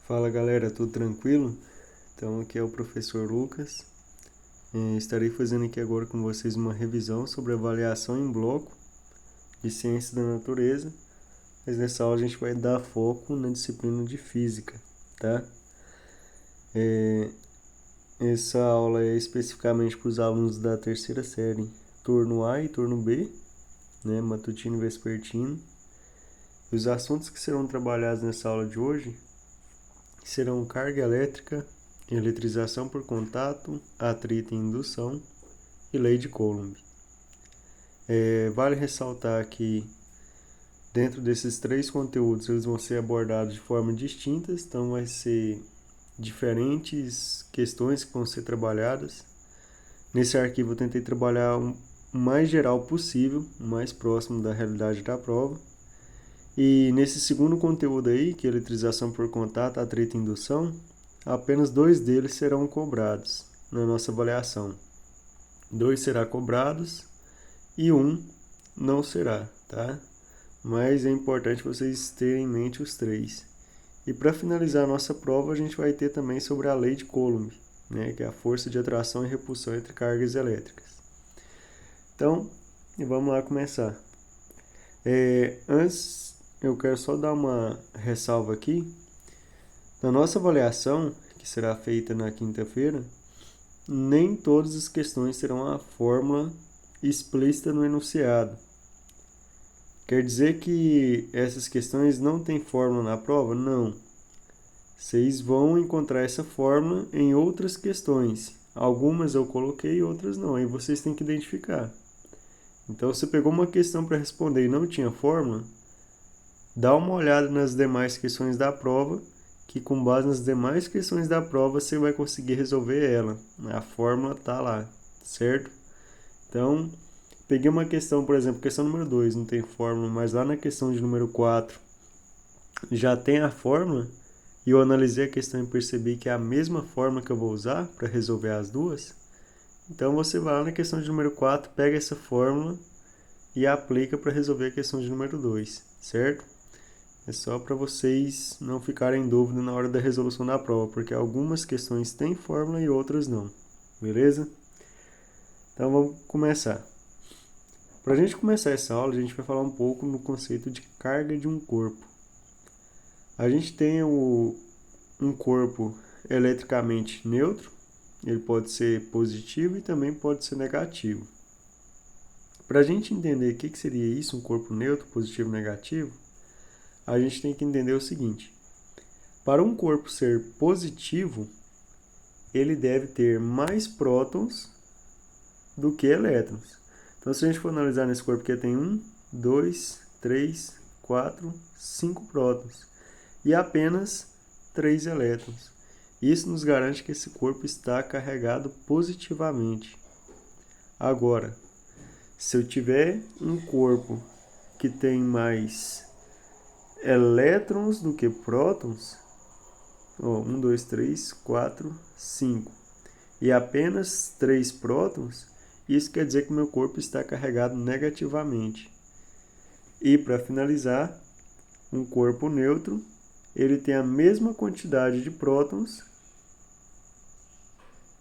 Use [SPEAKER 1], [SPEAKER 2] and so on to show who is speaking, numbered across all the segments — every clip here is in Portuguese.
[SPEAKER 1] Fala galera, tudo tranquilo? Então aqui é o professor Lucas. Estarei fazendo aqui agora com vocês uma revisão sobre avaliação em bloco de ciências da natureza, mas nessa aula a gente vai dar foco na disciplina de física, tá? Essa aula é especificamente para os alunos da terceira série, turno A e turno B, né, matutino e vespertino. E os assuntos que serão trabalhados nessa aula de hoje serão carga elétrica, eletrização por contato, atrito e indução e lei de Coulomb. Vale ressaltar que dentro desses três conteúdos eles vão ser abordados de forma distinta, então vai ser diferentes questões que vão ser trabalhadas. Nesse arquivo eu tentei trabalhar o mais geral possível, o mais próximo da realidade da prova. E nesse segundo conteúdo aí, que é eletrização por contato, atrito e indução, apenas 2 deles serão cobrados na nossa avaliação. 2 serão cobrados e 1 não será, tá? Mas é importante vocês terem em mente os 3. E para finalizar a nossa prova, a gente vai ter também sobre a lei de Coulomb, né, que é a força de atração e repulsão entre cargas elétricas. Então, vamos lá começar. Antes, eu quero só dar uma ressalva aqui. Na nossa avaliação, que será feita na quinta-feira, nem todas as questões terão a fórmula explícita no enunciado. Quer dizer que essas questões não têm fórmula na prova? Não. Vocês vão encontrar essa fórmula em outras questões. Algumas eu coloquei, outras não. Aí vocês têm que identificar. Então, você pegou uma questão para responder e não tinha fórmula, dá uma olhada nas demais questões da prova, que com base nas demais questões da prova você vai conseguir resolver ela. A fórmula está lá, certo? Então, peguei uma questão, por exemplo, questão número 2, não tem fórmula, mas lá na questão de número 4 já tem a fórmula, e eu analisei a questão e percebi que é a mesma fórmula que eu vou usar para resolver as duas. Então, você vai lá na questão de número 4, pega essa fórmula e aplica para resolver a questão de número 2, certo? É só para vocês não ficarem em dúvida na hora da resolução da prova, porque algumas questões têm fórmula e outras não, beleza? Então vamos começar. Para a gente começar essa aula, a gente vai falar um pouco no conceito de carga de um corpo. A gente tem um corpo eletricamente neutro, ele pode ser positivo e também pode ser negativo. Para a gente entender o que seria isso, um corpo neutro, positivo e negativo, a gente tem que entender o seguinte: para um corpo ser positivo, ele deve ter mais prótons do que elétrons. Então, se a gente for analisar nesse corpo aqui, tem 1, 2, 3, 4, 5 prótons e apenas 3 elétrons. Isso nos garante que esse corpo está carregado positivamente. Agora, se eu tiver um corpo que tem mais elétrons do que prótons, 1, 2, 3, 4, 5, e apenas 3 prótons, isso quer dizer que meu corpo está carregado negativamente. E para finalizar, um corpo neutro, ele tem a mesma quantidade de prótons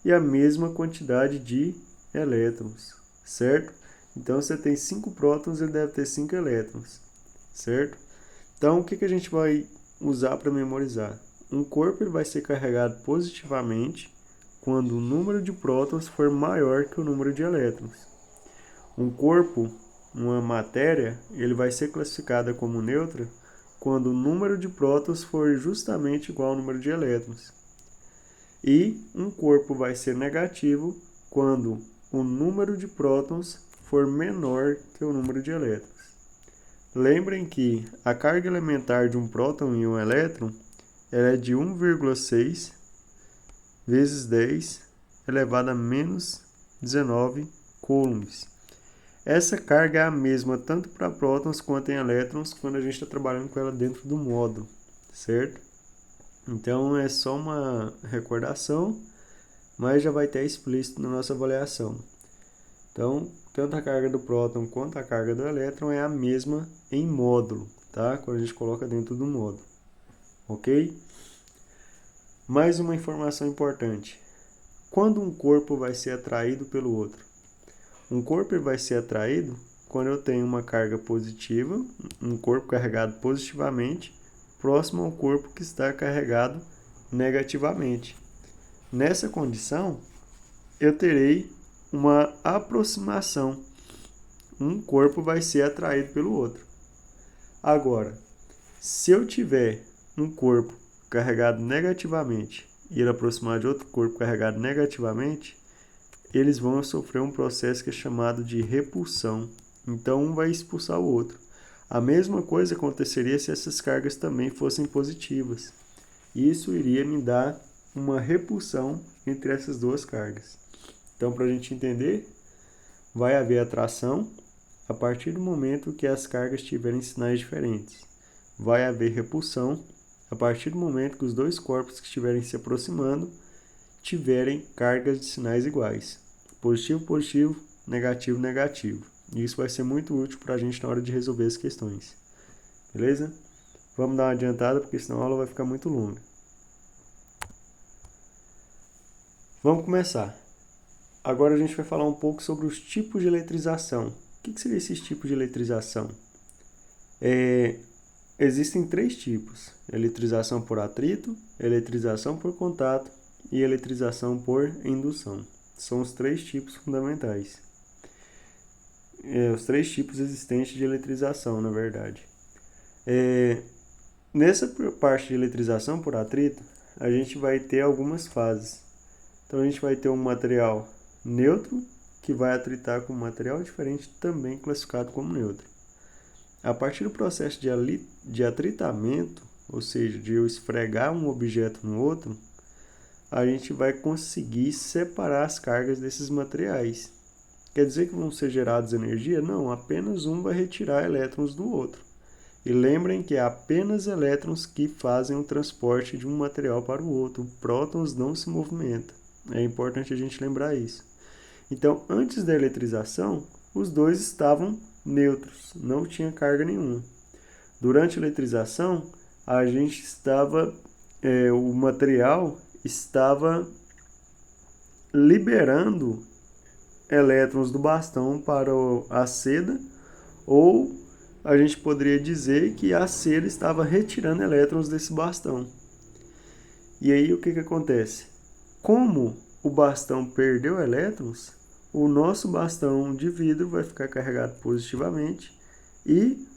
[SPEAKER 1] e a mesma quantidade de elétrons, certo? Então, você tem 5 prótons, ele deve ter 5 elétrons, certo? Então, o que a gente vai usar para memorizar? Um corpo ele vai ser carregado positivamente quando o número de prótons for maior que o número de elétrons. Um corpo, uma matéria, ele vai ser classificada como neutra quando o número de prótons for justamente igual ao número de elétrons. E um corpo vai ser negativo quando o número de prótons for menor que o número de elétrons. Lembrem que a carga elementar de um próton e um elétron ela é de 1,6 vezes 10 elevado a menos 19 coulombs. Essa carga é a mesma tanto para prótons quanto em elétrons quando a gente está trabalhando com ela dentro do módulo, certo? Então é só uma recordação, mas já vai ter explícito na nossa avaliação. Então, tanto a carga do próton quanto a carga do elétron é a mesma em módulo, tá? Quando a gente coloca dentro do módulo, ok? Mais uma informação importante. Quando um corpo vai ser atraído pelo outro? Um corpo vai ser atraído quando eu tenho uma carga positiva, um corpo carregado positivamente, próximo ao corpo que está carregado negativamente. Nessa condição, eu terei uma aproximação. Um corpo vai ser atraído pelo outro. Agora, se eu tiver um corpo carregado negativamente e ele aproximar de outro corpo carregado negativamente, eles vão sofrer um processo que é chamado de repulsão. Então, um vai expulsar o outro. A mesma coisa aconteceria se essas cargas também fossem positivas. Isso iria me dar uma repulsão entre essas duas cargas. Então, para a gente entender, vai haver atração a partir do momento que as cargas tiverem sinais diferentes. Vai haver repulsão a partir do momento que os dois corpos que estiverem se aproximando tiverem cargas de sinais iguais. Positivo, positivo, negativo, negativo. E isso vai ser muito útil para a gente na hora de resolver as questões. Beleza? Vamos dar uma adiantada, porque senão a aula vai ficar muito longa. Vamos começar. Agora a gente vai falar um pouco sobre os tipos de eletrização. O que seriam esses tipos de eletrização? Existem 3 tipos: eletrização por atrito, eletrização por contato e eletrização por indução. São os 3 tipos fundamentais. Os 3 tipos existentes de eletrização, na verdade. Nessa parte de eletrização por atrito, a gente vai ter algumas fases. Então, a gente vai ter um material neutro, que vai atritar com um material diferente, também classificado como neutro. A partir do processo de atritamento, ou seja, de eu esfregar um objeto no outro, a gente vai conseguir separar as cargas desses materiais. Quer dizer que vão ser gerados energia? Não, apenas um vai retirar elétrons do outro. E lembrem que é apenas elétrons que fazem o transporte de um material para o outro. Prótons não se movimentam. É importante a gente lembrar isso. Então, antes da eletrização, os dois estavam neutros, não tinha carga nenhuma. Durante a eletrização, o material estava liberando elétrons do bastão para a seda, ou a gente poderia dizer que a seda estava retirando elétrons desse bastão. E aí o que acontece? Como o bastão perdeu elétrons, o nosso bastão de vidro vai ficar carregado positivamente e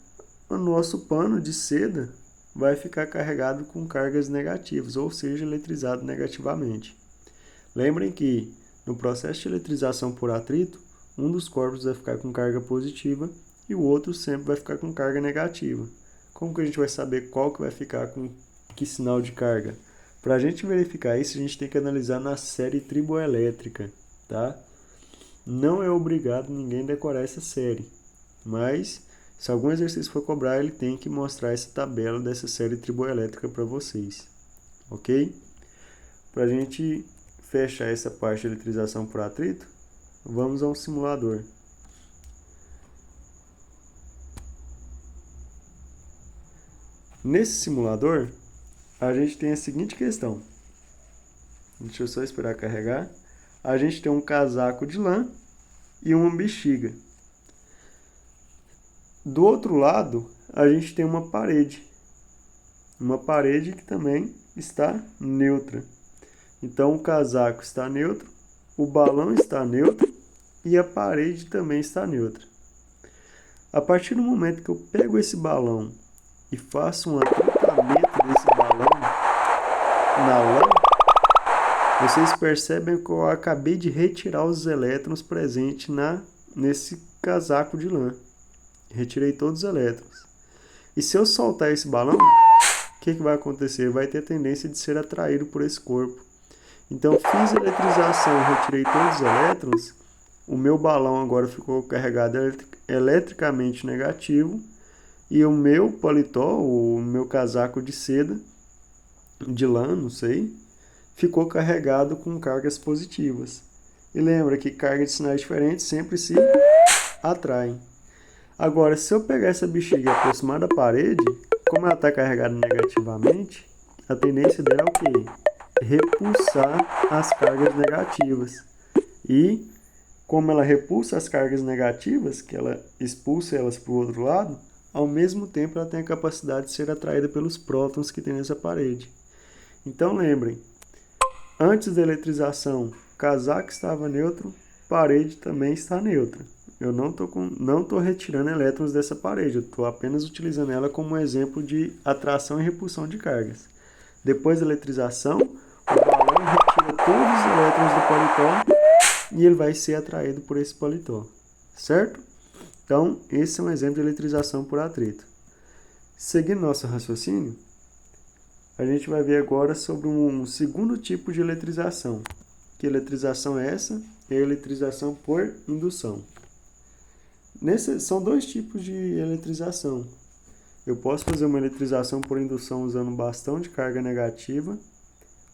[SPEAKER 1] o nosso pano de seda vai ficar carregado com cargas negativas, ou seja, eletrizado negativamente. Lembrem que no processo de eletrização por atrito, um dos corpos vai ficar com carga positiva e o outro sempre vai ficar com carga negativa. Como que a gente vai saber qual que vai ficar com que sinal de carga? Para a gente verificar isso, a gente tem que analisar na série triboelétrica, tá? Não é obrigado ninguém decorar essa série, mas se algum exercício for cobrar, ele tem que mostrar essa tabela dessa série triboelétrica para vocês, ok? Para a gente fechar essa parte de eletrização por atrito, vamos a um simulador. Nesse simulador, a gente tem a seguinte questão. Deixa eu só esperar carregar. A gente tem um casaco de lã e uma bexiga. Do outro lado, a gente tem uma parede. Uma parede que também está neutra. Então, o casaco está neutro, o balão está neutro e a parede também está neutra. A partir do momento que eu pego esse balão e faço um atritamento desse balão na lã, vocês percebem que eu acabei de retirar os elétrons presentes nesse casaco de lã. Retirei todos os elétrons. E se eu soltar esse balão, o que vai acontecer? Vai ter a tendência de ser atraído por esse corpo. Então, fiz a eletrização, retirei todos os elétrons, o meu balão agora ficou carregado eletricamente negativo e o meu paletó, o meu casaco de seda, de lã, não sei, ficou carregado com cargas positivas. E lembra que cargas de sinais diferentes sempre se atraem. Agora, se eu pegar essa bexiga e aproximar da parede, como ela está carregada negativamente, a tendência dela é o quê? repulsar as cargas negativas. E como ela repulsa as cargas negativas, que ela expulsa elas para o outro lado, ao mesmo tempo ela tem a capacidade de ser atraída pelos prótons que tem nessa parede. Então lembrem, antes da eletrização, casaco estava neutro, parede também está neutra. Eu não estou retirando elétrons dessa parede, eu estou apenas utilizando ela como exemplo de atração e repulsão de cargas. Depois da eletrização, o balão retira todos os elétrons do paletó e ele vai ser atraído por esse paletó, certo? Então, esse é um exemplo de eletrização por atrito. Seguindo nosso raciocínio, a gente vai ver agora sobre um segundo tipo de eletrização. Que eletrização é essa? É a eletrização por indução. São dois tipos de eletrização. Eu posso fazer uma eletrização por indução usando um bastão de carga negativa,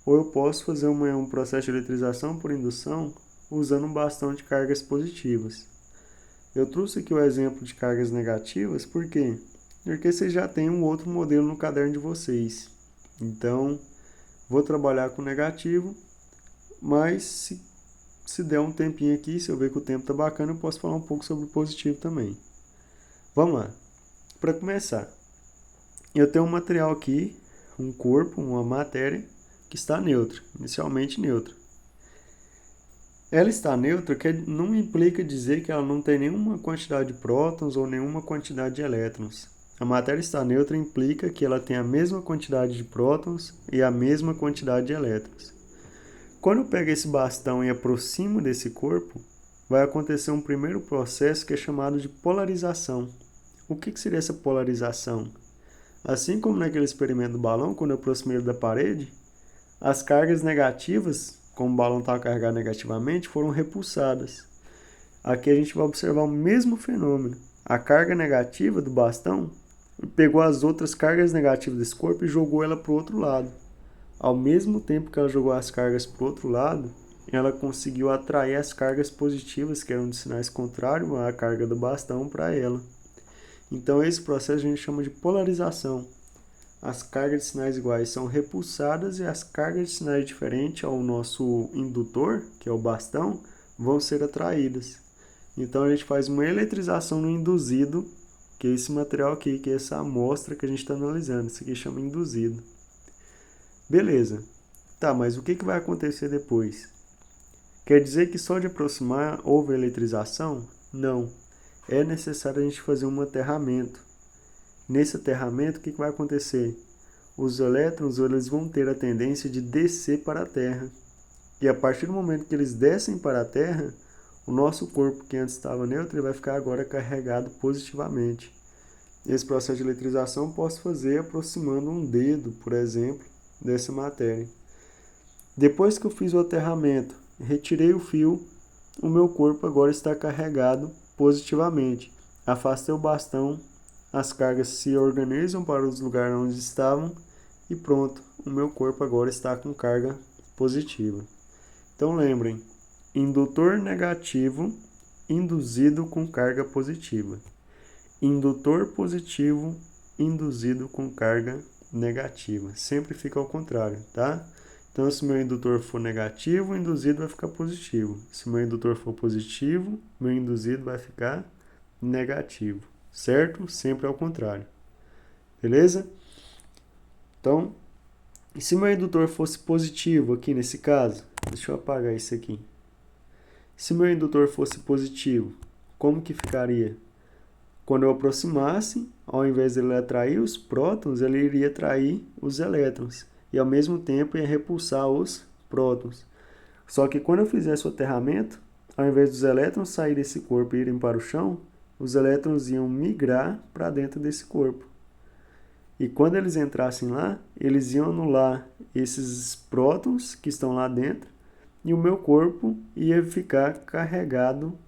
[SPEAKER 1] ou eu posso fazer um processo de eletrização por indução usando um bastão de cargas positivas. Eu trouxe aqui o exemplo de cargas negativas, por quê? Porque vocês já têm um outro modelo no caderno de vocês. Então, vou trabalhar com negativo, mas se der um tempinho aqui, se eu ver que o tempo está bacana, eu posso falar um pouco sobre o positivo também. Vamos lá. Para começar, eu tenho um material aqui, um corpo, uma matéria, que está neutra, inicialmente neutra. Ela está neutra, que não implica dizer que ela não tem nenhuma quantidade de prótons ou nenhuma quantidade de elétrons. A matéria estar neutra implica que ela tem a mesma quantidade de prótons e a mesma quantidade de elétrons. Quando eu pego esse bastão e aproximo desse corpo, vai acontecer um primeiro processo que é chamado de polarização. O que seria essa polarização? Assim como naquele experimento do balão, quando eu aproximei ele da parede, as cargas negativas, como o balão estava carregado negativamente, foram repulsadas. Aqui a gente vai observar o mesmo fenômeno. A carga negativa do bastão pegou as outras cargas negativas desse corpo e jogou ela para o outro lado. Ao mesmo tempo que ela jogou as cargas para o outro lado, ela conseguiu atrair as cargas positivas, que eram de sinais contrários à carga do bastão, para ela. Então, esse processo a gente chama de polarização. As cargas de sinais iguais são repulsadas e as cargas de sinais diferentes ao nosso indutor, que é o bastão, vão ser atraídas. Então, a gente faz uma eletrização no induzido, que é esse material aqui, que é essa amostra que a gente está analisando. Isso aqui chama induzido. Beleza. Tá, mas o que vai acontecer depois? Quer dizer que só de aproximar houve eletrização? Não. É necessário a gente fazer um aterramento. Nesse aterramento, o que vai acontecer? Os elétrons eles vão ter a tendência de descer para a Terra. E a partir do momento que eles descem para a Terra, o nosso corpo, que antes estava neutro, ele vai ficar agora carregado positivamente. Esse processo de eletrização eu posso fazer aproximando um dedo, por exemplo, dessa matéria. Depois que eu fiz o aterramento, retirei o fio, o meu corpo agora está carregado positivamente. Afastei o bastão, as cargas se organizam para os lugares onde estavam e pronto, o meu corpo agora está com carga positiva. Então lembrem, indutor negativo induzido com carga positiva. Indutor positivo induzido com carga negativa. Sempre fica ao contrário, tá? Então, se meu indutor for negativo, o induzido vai ficar positivo. Se meu indutor for positivo, meu induzido vai ficar negativo, certo? Sempre ao contrário. Beleza? Então, e se meu indutor fosse positivo aqui nesse caso? Deixa eu apagar isso aqui. Se meu indutor fosse positivo, como que ficaria? Quando eu aproximasse, ao invés de ele atrair os prótons, ele iria atrair os elétrons. E ao mesmo tempo ia repulsar os prótons. Só que quando eu fizesse o aterramento, ao invés dos elétrons saírem desse corpo e irem para o chão, os elétrons iam migrar para dentro desse corpo. E quando eles entrassem lá, eles iam anular esses prótons que estão lá dentro e o meu corpo ia ficar carregado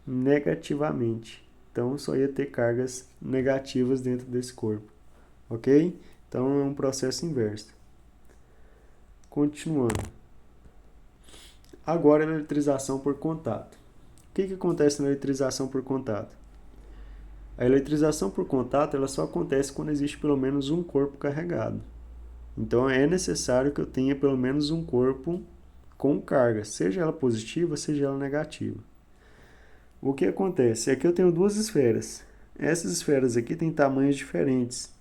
[SPEAKER 1] negativamente. Então, só ia ter cargas negativas dentro desse corpo. Ok? Então, é um processo inverso. Continuando. Agora, a eletrização por contato. O que acontece na eletrização por contato? A eletrização por contato ela só acontece quando existe pelo menos um corpo carregado. Então é necessário que eu tenha pelo menos um corpo com carga, seja ela positiva, seja ela negativa. O que acontece? Aqui eu tenho duas esferas. Essas esferas aqui têm tamanhos diferentes.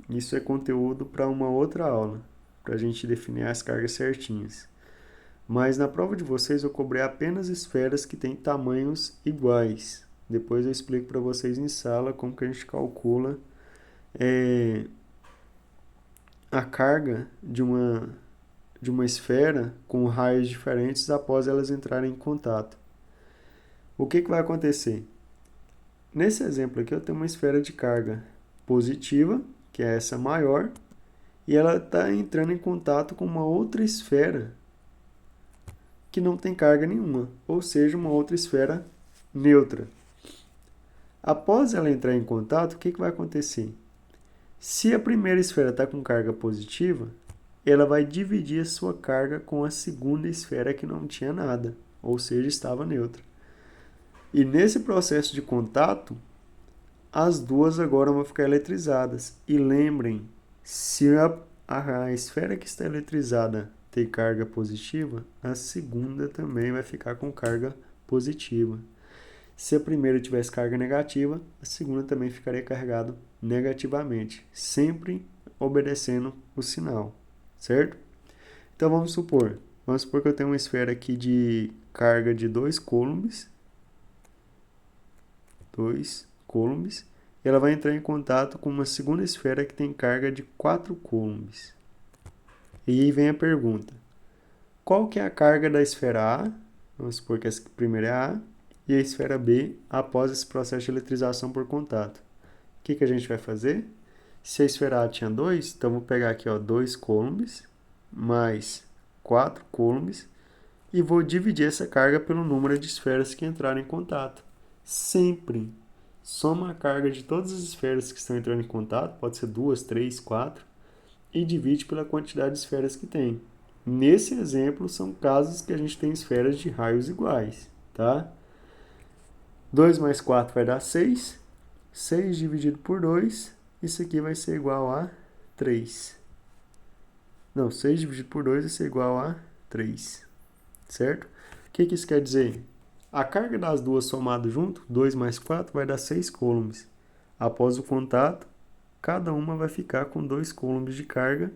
[SPEAKER 1] Isso é conteúdo para uma outra aula, para a gente definir as cargas certinhas. Mas na prova de vocês eu cobrei apenas esferas que têm tamanhos iguais. Depois eu explico para vocês em sala como que a gente calcula a carga de uma esfera com raios diferentes após elas entrarem em contato. O que vai acontecer? Nesse exemplo aqui eu tenho uma esfera de carga positiva, que é essa maior, e ela está entrando em contato com uma outra esfera que não tem carga nenhuma, ou seja, uma outra esfera neutra. Após ela entrar em contato, o que vai acontecer? Se a primeira esfera está com carga positiva, ela vai dividir a sua carga com a segunda esfera que não tinha nada, ou seja, estava neutra. E nesse processo de contato, as duas agora vão ficar eletrizadas. E lembrem, se a esfera que está eletrizada tem carga positiva, a segunda também vai ficar com carga positiva. Se a primeira tivesse carga negativa, a segunda também ficaria carregada negativamente, sempre obedecendo o sinal, certo? Então vamos supor que eu tenho uma esfera aqui de carga de 2 coulombs, e ela vai entrar em contato com uma segunda esfera que tem carga de 4 coulombs. E aí vem a pergunta: qual que é a carga da esfera A? Vamos supor que a primeira é A, e a esfera B após esse processo de eletrização por contato. O que a gente vai fazer? Se a esfera A tinha 2, então vou pegar aqui 2 coulombs mais 4 coulombs e vou dividir essa carga pelo número de esferas que entraram em contato. Sempre soma a carga de todas as esferas que estão entrando em contato, pode ser 2, 3, 4, e divide pela quantidade de esferas que tem. Nesse exemplo, são casos que a gente tem esferas de raios iguais, tá? 2 mais 4 vai dar 6. 6 dividido por 2, isso aqui vai ser igual a 3. Não, 6 dividido por 2 vai ser igual a 3, certo? O que isso quer dizer? A carga das duas somado junto, 2 mais 4, vai dar 6 coulombs. Após o contato, cada uma vai ficar com 2 coulombs de carga,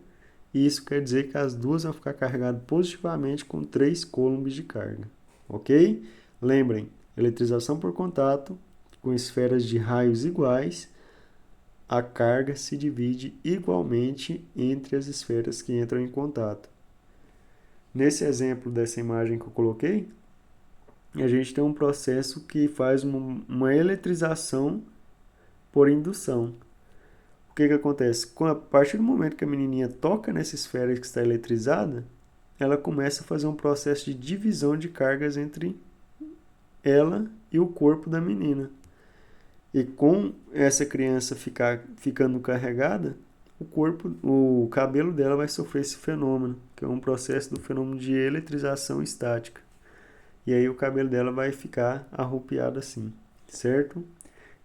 [SPEAKER 1] e isso quer dizer que as duas vão ficar carregadas positivamente com 3 coulombs de carga, ok? Lembrem, eletrização por contato, com esferas de raios iguais, a carga se divide igualmente entre as esferas que entram em contato. Nesse exemplo dessa imagem que eu coloquei, a gente tem um processo que faz uma eletrização por indução. O que acontece? A partir do momento que a menininha toca nessa esfera que está eletrizada, ela começa a fazer um processo de divisão de cargas entre ela e o corpo da menina. E com essa criança ficando carregada, o cabelo dela vai sofrer esse fenômeno, que é um processo do fenômeno de eletrização estática. E aí o cabelo dela vai ficar arrupiado assim, certo?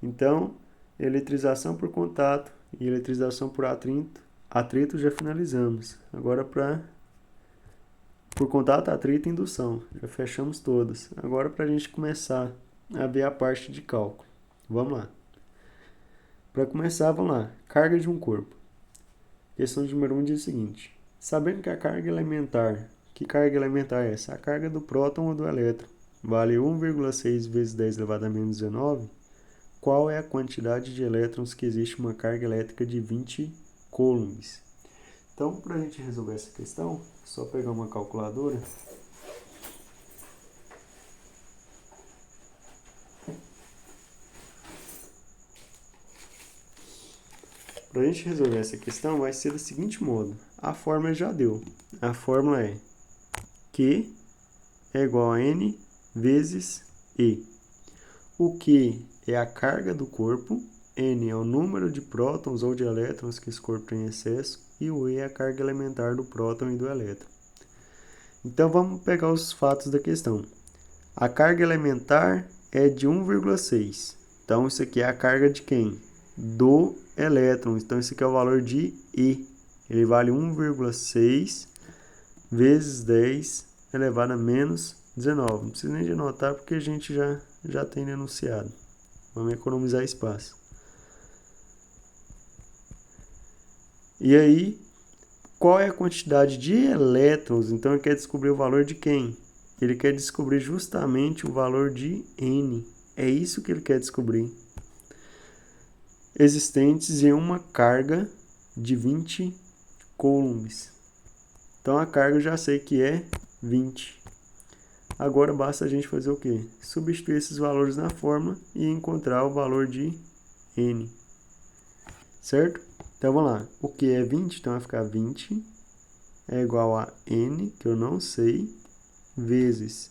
[SPEAKER 1] Então, eletrização por contato e eletrização por atrito já finalizamos. Agora por contato, atrito e indução, já fechamos todas. Agora para a gente começar a ver a parte de cálculo. Vamos lá. Para começar, vamos lá. Carga de um corpo. Questão número 1 diz o seguinte: sabendo que a carga elementar, que carga elementar é essa? A carga do próton ou do elétron vale 1,6 vezes 10 elevado a menos 19, qual é a quantidade de elétrons que existe uma carga elétrica de 20 coulombs? Então, para a gente resolver essa questão, é só pegar uma calculadora. Para a gente resolver essa questão, vai ser do seguinte modo. A fórmula já deu. A fórmula é Q é igual a N vezes E. O Q é a carga do corpo, N é o número de prótons ou de elétrons que esse corpo tem em excesso, e o E é a carga elementar do próton e do elétron. Então, vamos pegar os fatos da questão. A carga elementar é de 1,6. Então, isso aqui é a carga de quem? Do elétron. Então, isso aqui é o valor de E. Ele vale 1,6 vezes 10 elevado a menos 19. Não precisa nem de anotar porque a gente já tem no enunciado. Vamos economizar espaço. E aí, qual é a quantidade de elétrons? Então, ele quer descobrir o valor de quem? Ele quer descobrir justamente o valor de N. É isso que ele quer descobrir. Existentes em uma carga de 20 coulombs. Então, a carga eu já sei que é 20. Agora, basta a gente fazer o quê? Substituir esses valores na fórmula e encontrar o valor de N. Certo? Então, vamos lá. O que é 20? Então, vai ficar 20 é igual a N, que eu não sei, vezes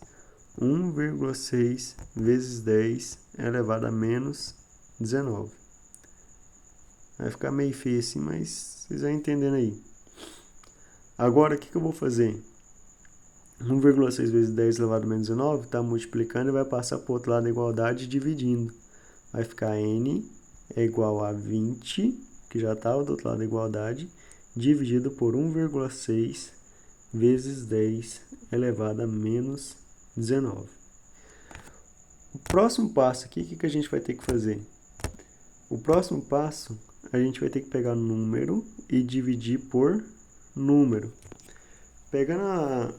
[SPEAKER 1] 1,6 vezes 10 elevado a menos 19. Vai ficar meio feio assim, mas vocês vão entendendo aí. Agora, o que eu vou fazer? 1,6 vezes 10 elevado a menos 19 está multiplicando e vai passar para o outro lado da igualdade dividindo. Vai ficar N é igual a 20, que já estava do outro lado da igualdade, dividido por 1,6 vezes 10 elevado a menos 19. O próximo passo aqui, o que a gente vai ter que fazer? O próximo passo, a gente vai ter que pegar número e dividir por número. Pegando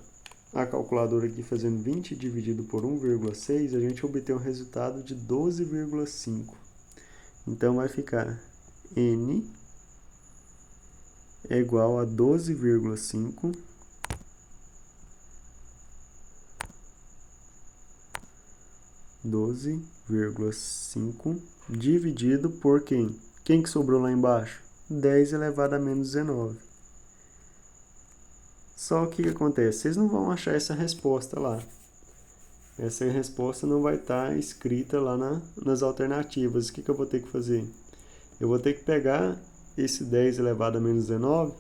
[SPEAKER 1] a calculadora aqui, fazendo 20 dividido por 1,6, a gente obtém um resultado de 12,5. Então, vai ficar N é igual a 12,5 dividido por quem? Quem que sobrou lá embaixo? 10 elevado a menos 19. Só o que acontece? Vocês não vão achar essa resposta lá. Essa resposta não vai estar escrita lá nas alternativas. O que eu vou ter que fazer? Eu vou ter que pegar esse 10 elevado a menos 19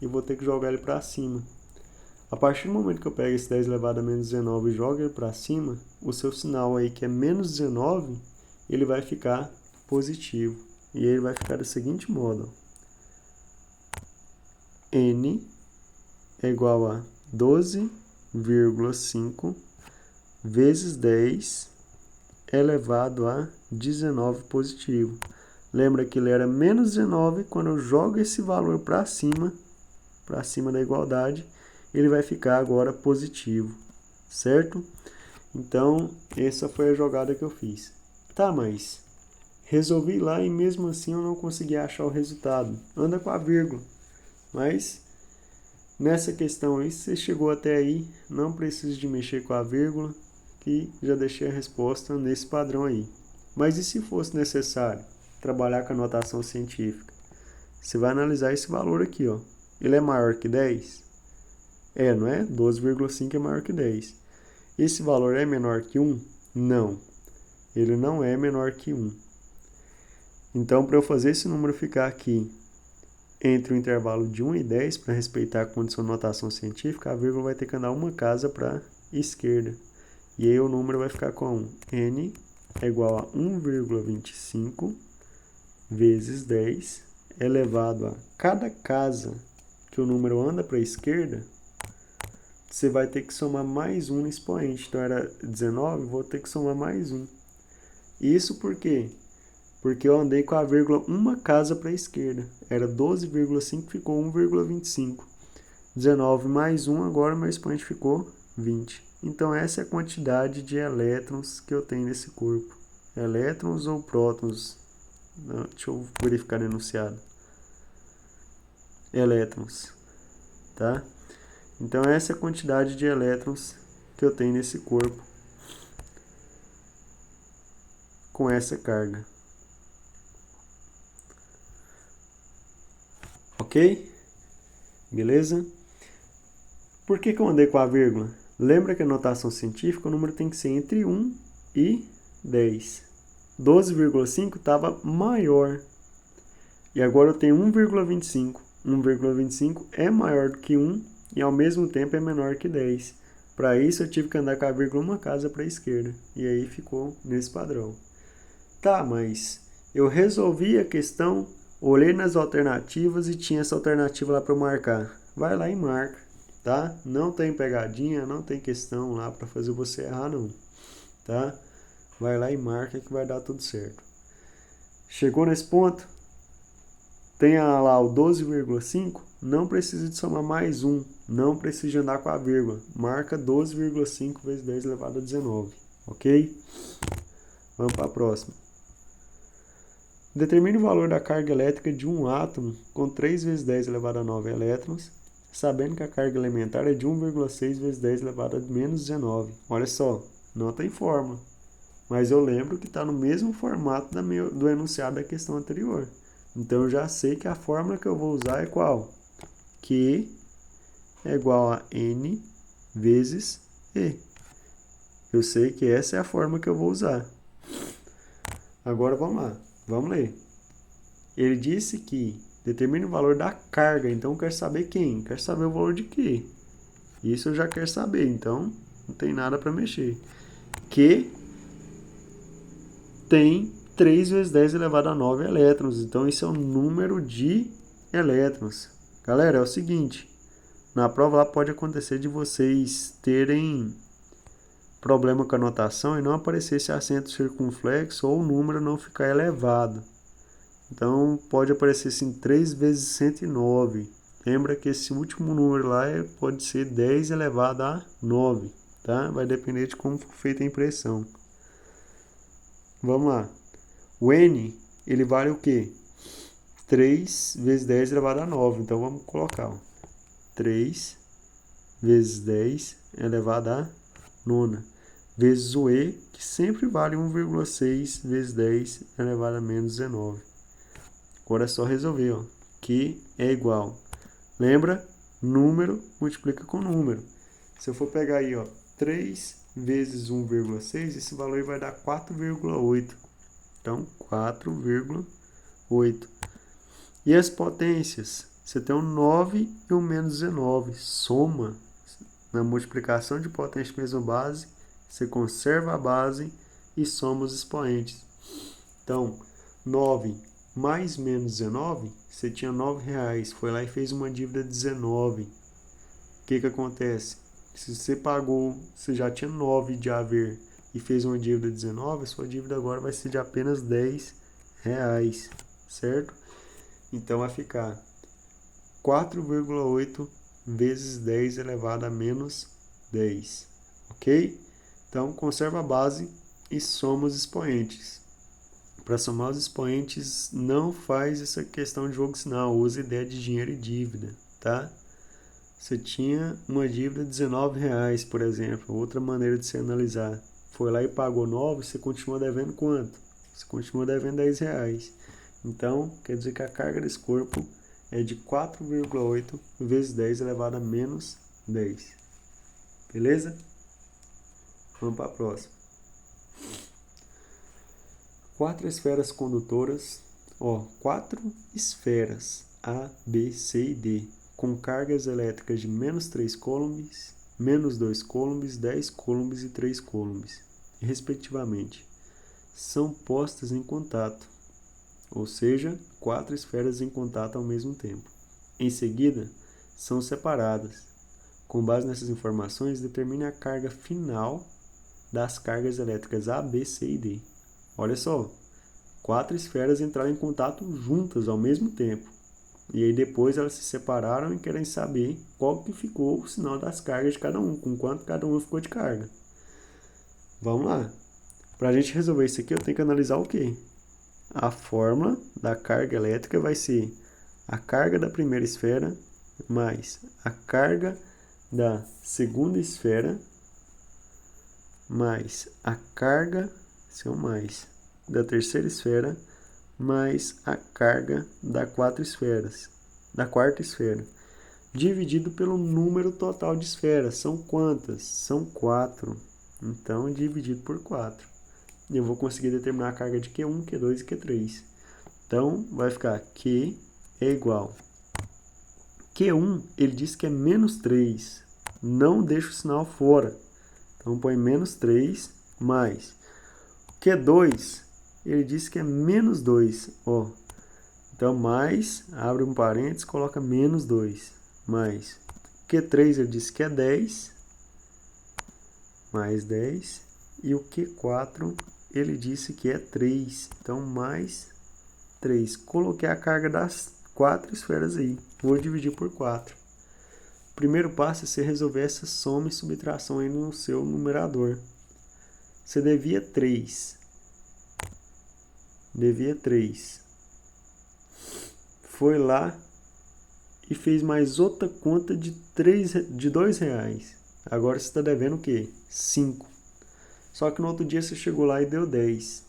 [SPEAKER 1] e vou ter que jogar ele para cima. A partir do momento que eu pego esse 10 elevado a menos 19 e jogo ele para cima, o seu sinal aí, que é menos 19, ele vai ficar positivo. E ele vai ficar do seguinte modo. N é igual a 12,5 vezes 10 elevado a 19 positivo. Lembra que ele era menos 19, quando eu jogo esse valor para cima da igualdade, ele vai ficar agora positivo, certo? Então, essa foi a jogada que eu fiz. Tá, mas resolvi lá e mesmo assim eu não consegui achar o resultado. Anda com a vírgula. Mas, nessa questão aí, se você chegou até aí, não precisa de mexer com a vírgula, que já deixei a resposta nesse padrão aí. Mas e se fosse necessário trabalhar com a notação científica? Você vai analisar esse valor aqui, ó. Ele é maior que 10? É, não é? 12,5 é maior que 10. Esse valor é menor que 1? Não. Ele não é menor que 1. Então, para eu fazer esse número ficar aqui entre o intervalo de 1 e 10, para respeitar a condição de notação científica, a vírgula vai ter que andar uma casa para a esquerda. E aí o número vai ficar com N é igual a 1,25 vezes 10 elevado a cada casa que o número anda para a esquerda, você vai ter que somar mais um no expoente. Então, era 19, vou ter que somar mais um. Isso por quê? Porque eu andei com a vírgula uma casa para a esquerda. Era 12,5, ficou 1,25. 19 mais 1, agora meu expoente ficou 20. Então, essa é a quantidade de elétrons que eu tenho nesse corpo. Elétrons ou prótons? Deixa eu verificar no enunciado. Elétrons. Tá? Então, essa é a quantidade de elétrons que eu tenho nesse corpo com essa carga. Ok? Beleza? Por que eu andei com a vírgula? Lembra que a notação científica o número tem que ser entre 1 e 10. 12,5 estava maior. E agora eu tenho 1,25. 1,25 é maior do que 1 e ao mesmo tempo é menor que 10. Para isso eu tive que andar com a vírgula uma casa para a esquerda. E aí ficou nesse padrão. Tá, mas eu resolvi a questão Olhei nas alternativas e tinha essa alternativa lá para eu marcar. Vai lá e marca, tá? Não tem pegadinha, não tem questão lá para fazer você errar, não, tá? Vai lá e marca que vai dar tudo certo. Chegou nesse ponto? Tem lá o 12,5, não precisa de somar mais um, não precisa de andar com a vírgula. Marca 12,5 vezes 10 elevado a 19, ok? Vamos para a próxima. Determine o valor da carga elétrica de um átomo com 3 vezes 10 elevado a 9 elétrons, sabendo que a carga elementar é de 1,6 vezes 10 elevado a menos 19. Olha só, não tem fórmula, mas eu lembro que está no mesmo formato do enunciado da questão anterior. Então eu já sei que a fórmula que eu vou usar é qual? Q é igual a N vezes E. Eu sei que essa é a fórmula que eu vou usar. Agora vamos lá, vamos ler. Ele disse que determina o valor da carga, então eu quero saber quem? Quero saber o valor de quê? Isso eu já quero saber, então não tem nada para mexer. Q tem 3 vezes 10 elevado a 9 elétrons, então isso é o número de elétrons. Galera, é o seguinte, na prova lá pode acontecer de vocês terem problema com a notação e não aparecer esse acento circunflexo ou o número não ficar elevado. Então pode aparecer assim 3 vezes 109. Lembra que esse último número lá pode ser 10 elevado a 9, tá? Vai depender de como foi feita a impressão. Vamos lá. O N, ele vale o quê? 3 vezes 10 elevado a 9. Então vamos colocar, ó, 3 vezes 10 elevado a 9. Vezes o E, que sempre vale 1,6 vezes 10 elevado a menos 19. Agora é só resolver, ó, que é igual. Lembra? Número multiplica com número. Se eu for pegar aí, ó, 3 vezes 1,6, esse valor vai dar 4,8. Então, 4,8. E as potências? Você tem um 9 e um menos 19. Soma. Na multiplicação de potência mesma base, você conserva a base e soma os expoentes. Então, 9 mais menos 19, você tinha R$9, foi lá e fez uma dívida de 19. O que acontece? Se você pagou, você já tinha 9 de haver e fez uma dívida de 19, a sua dívida agora vai ser de apenas R$10, certo? Então vai ficar 4,8 vezes 10 elevado a menos 10, ok? Então conserva a base e soma os expoentes. Para somar os expoentes, não faz essa questão de jogo sinal, usa ideia de dinheiro e dívida, tá? Você tinha uma dívida de R$19, por exemplo, outra maneira de se analisar. Foi lá e pagou 9, você continua devendo quanto? Você continua devendo R$10. Então, quer dizer que a carga desse corpo é de 4,8 vezes 10 elevado a menos 10. Beleza? Vamos para a próxima. 4 esferas condutoras, 4 esferas A, B, C e D, com cargas elétricas de menos 3 coulombs, menos 2 coulombs, 10 coulombs e 3 coulombs, respectivamente, são postas em contato, ou seja, 4 esferas em contato ao mesmo tempo. Em seguida, são separadas. Com base nessas informações, determine a carga final das cargas elétricas A, B, C e D. Olha só, 4 esferas entraram em contato juntas ao mesmo tempo. E aí depois elas se separaram e querem saber qual que ficou o sinal das cargas de cada um, com quanto cada um ficou de carga. Vamos lá. Para a gente resolver isso aqui, eu tenho que analisar o quê? A fórmula da carga elétrica vai ser a carga da primeira esfera mais a carga da segunda esfera mais a carga, da terceira esfera mais a carga da quarta esfera, dividido pelo número total de esferas. São quantas? São 4. Então, dividido por 4. Eu vou conseguir determinar a carga de Q1, Q2 e Q3. Então, vai ficar Q é igual. Q1, ele diz que é menos 3. Não deixa o sinal fora. Então, põe menos 3 mais. Q2, ele diz que é menos 2. Então, Então, mais, abre um parênteses, coloca menos 2. Mais Q3 ele disse que é 10, mais 10. E o Q4 ele disse que é 3. Então, mais 3. Coloquei a carga das 4 esferas aí. Vou dividir por 4. O primeiro passo é você resolver essa soma e subtração aí no seu numerador. Você devia 3. Devia 3. Foi lá e fez mais outra conta de R$2. Agora você está devendo o quê? 5. Só que no outro dia você chegou lá e deu 10.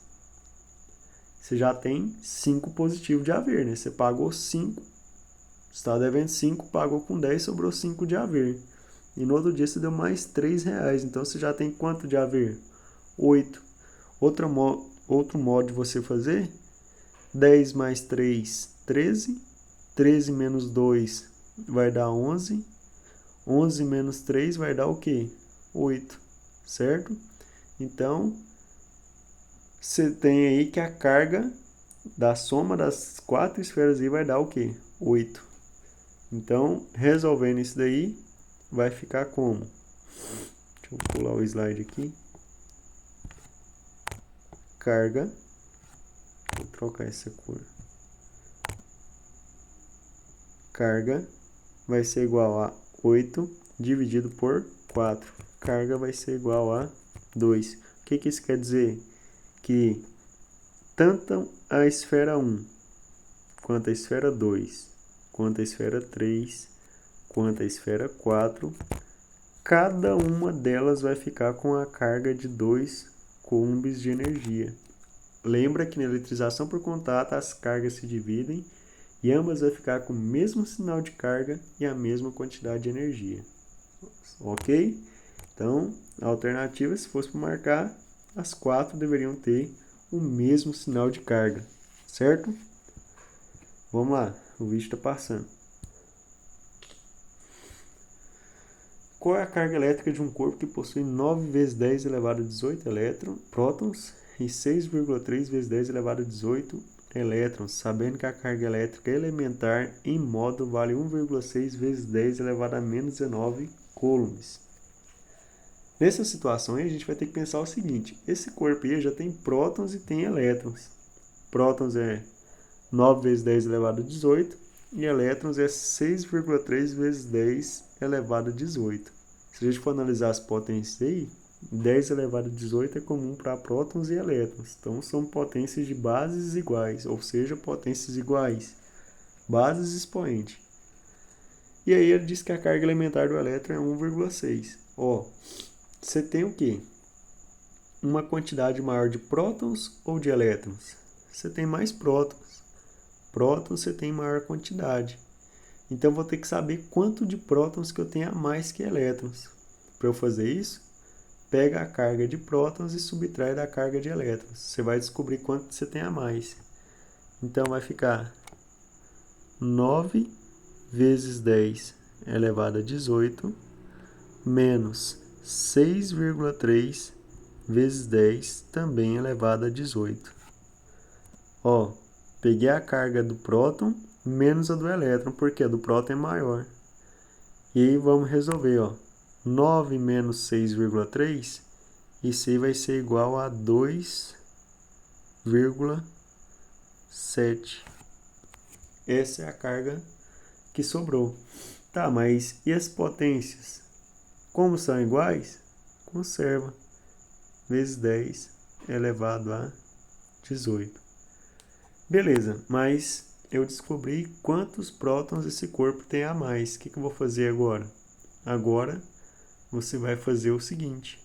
[SPEAKER 1] Você já tem 5 positivo de haver, né? Você pagou 5. Você está devendo 5, pagou com 10, sobrou 5 de haver. E no outro dia você deu mais R$3. Então você já tem quanto de haver? 8. Outro modo de você fazer: 10 mais 3, 13. 13 menos 2 vai dar 11. 11 menos 3 vai dar o quê? 8, certo? Então, você tem aí que a carga da soma das 4 esferas aí vai dar o quê? 8. Então, resolvendo isso daí, vai ficar como? Deixa eu pular o slide aqui. Carga. Vou trocar essa cor. Carga vai ser igual a 8 dividido por 4. Carga vai ser igual a 2. O que isso quer dizer? Que tanto a esfera 1, quanto a esfera 2, quanto a esfera 3, quanto a esfera 4, cada uma delas vai ficar com a carga de 2 coulombs de energia. Lembra que na eletrização por contato as cargas se dividem e ambas vai ficar com o mesmo sinal de carga e a mesma quantidade de energia. Ok? Então, a alternativa, se fosse para marcar, as 4 deveriam ter o mesmo sinal de carga, certo? Vamos lá, o vídeo está passando. Qual é a carga elétrica de um corpo que possui 9 vezes 10 elevado a 18 prótons e 6,3 vezes 10 elevado a 18 elétrons, sabendo que a carga elétrica elementar em módulo vale 1,6 vezes 10 elevado a menos 19 coulombs? Nessa situação aí, a gente vai ter que pensar o seguinte: esse corpo aí já tem prótons e tem elétrons. Prótons é 9 vezes 10 elevado a 18 e elétrons é 6,3 vezes 10 elevado a 18. Se a gente for analisar as potências aí, 10 elevado a 18 é comum para prótons e elétrons. Então, são potências de bases iguais, ou seja, potências iguais. Bases expoente. E aí ele diz que a carga elementar do elétron é 1,6. Ó, você tem o quê? Uma quantidade maior de prótons ou de elétrons? Você tem mais prótons. Prótons você tem maior quantidade. Então, eu vou ter que saber quanto de prótons que eu tenho a mais que elétrons. Para eu fazer isso, pega a carga de prótons e subtrai da carga de elétrons. Você vai descobrir quanto você tem a mais. Então, vai ficar 9 vezes 10 elevado a 18 menos 6,3 vezes 10 também elevado a 18. Ó, peguei a carga do próton menos a do elétron, porque a do próton é maior. E aí vamos resolver, ó. 9 menos 6,3, isso aí vai ser igual a 2,7. Essa é a carga que sobrou. Tá, mas e as potências? Como são iguais, conserva. Vezes 10 elevado a 18. Beleza, mas eu descobri quantos prótons esse corpo tem a mais. O que eu vou fazer agora? Agora, você vai fazer o seguinte.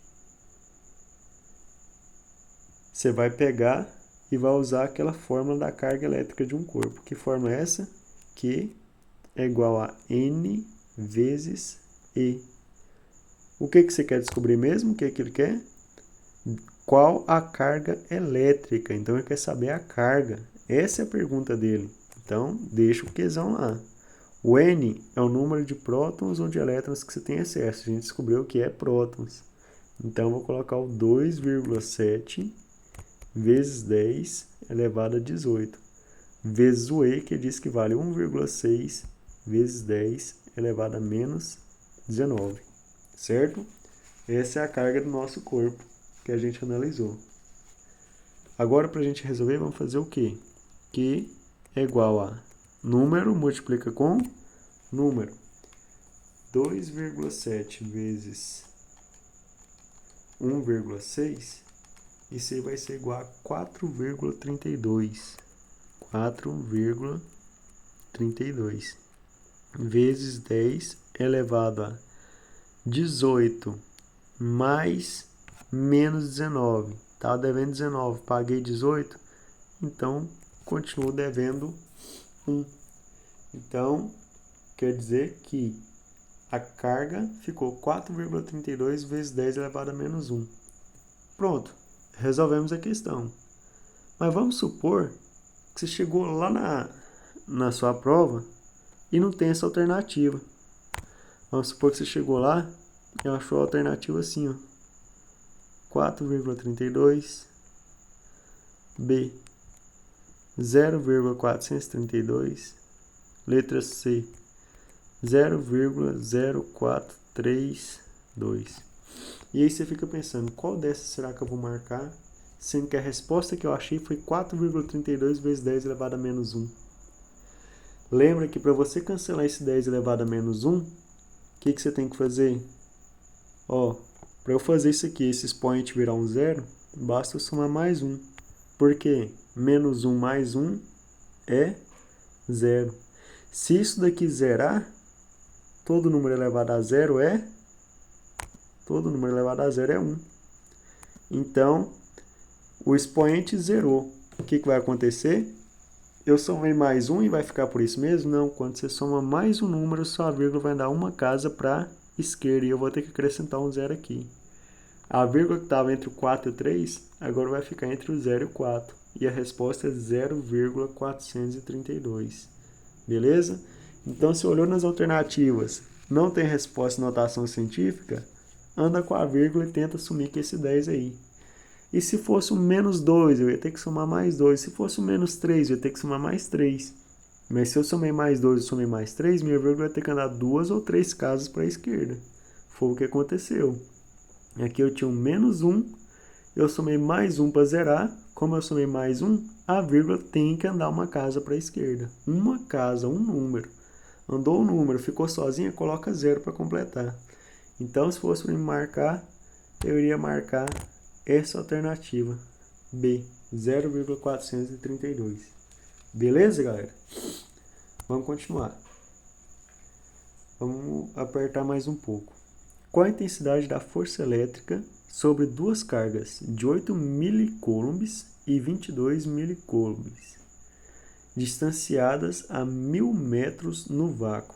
[SPEAKER 1] Você vai pegar e vai usar aquela fórmula da carga elétrica de um corpo. Que fórmula é essa? Q é igual a N vezes E. O que você quer descobrir mesmo? O que ele quer? Qual a carga elétrica? Então, ele quer saber a carga. Essa é a pergunta dele. Então, deixa o Qzão lá. O N é o número de prótons ou de elétrons que você tem excesso. A gente descobriu que é prótons. Então, vou colocar o 2,7 vezes 10 elevado a 18. vezes o E, que diz que vale 1,6 vezes 10 elevado a menos 19, certo? Essa é a carga do nosso corpo que a gente analisou. Agora, para a gente resolver, vamos fazer o quê? Q é igual a número multiplica com número. 2,7 vezes 1,6, isso aí vai ser igual a 4,32. 4,32 vezes 10 elevado a 18 mais menos 19. Estava devendo 19, paguei 18, então continuo devendo 1. Então, quer dizer que a carga ficou 4,32 vezes 10 elevado a menos 1. Pronto, resolvemos a questão. Mas vamos supor que você chegou lá na sua prova e não tem essa alternativa. Vamos supor que você chegou lá e achou a alternativa assim, ó. 4,32 B 0,432, letra C 0,0432. E aí você fica pensando, qual dessas será que eu vou marcar? Sendo que a resposta que eu achei foi 4,32 vezes 10 elevado a menos 1. Lembra que para você cancelar esse 10 elevado a menos 1, o que você tem que fazer? Ó, para eu fazer isso aqui, esse expoente virar um zero, basta eu somar mais 1. Por quê? Menos 1 mais 1 é 0. Se isso daqui zerar, todo número elevado a 0 é? Todo número elevado a 0 é 1. Então, o expoente zerou. O que vai acontecer? Eu somei mais 1 e vai ficar por isso mesmo? Não, quando você soma mais um número, sua vírgula vai dar uma casa para a esquerda e eu vou ter que acrescentar um zero aqui. A vírgula que estava entre o 4 e o 3, agora vai ficar entre o 0 e o 4. E a resposta é 0,432. Beleza? Então, se olhou nas alternativas, não tem resposta em notação científica, anda com a vírgula e tenta assumir que esse 10 aí. E se fosse um menos 2, eu ia ter que somar mais 2. Se fosse um menos 3, eu ia ter que somar mais 3. Mas se eu somei mais 2 e somei mais 3, minha vírgula vai ter que andar 2 ou 3 casas para a esquerda. Foi o que aconteceu. Aqui eu tinha um menos 1, eu somei mais 1 para zerar. Como eu somei mais 1, a vírgula tem que andar uma casa para a esquerda. Uma casa, um número. Andou o número, ficou sozinha, coloca 0 para completar. Então, se fosse para me marcar, eu iria marcar essa alternativa, B, 0,432. Beleza, galera? Vamos continuar. Vamos apertar mais um pouco. Qual a intensidade da força elétrica sobre duas cargas de 8 milicoulombs e 22 milicoulombs, distanciadas a 1000 metros no vácuo?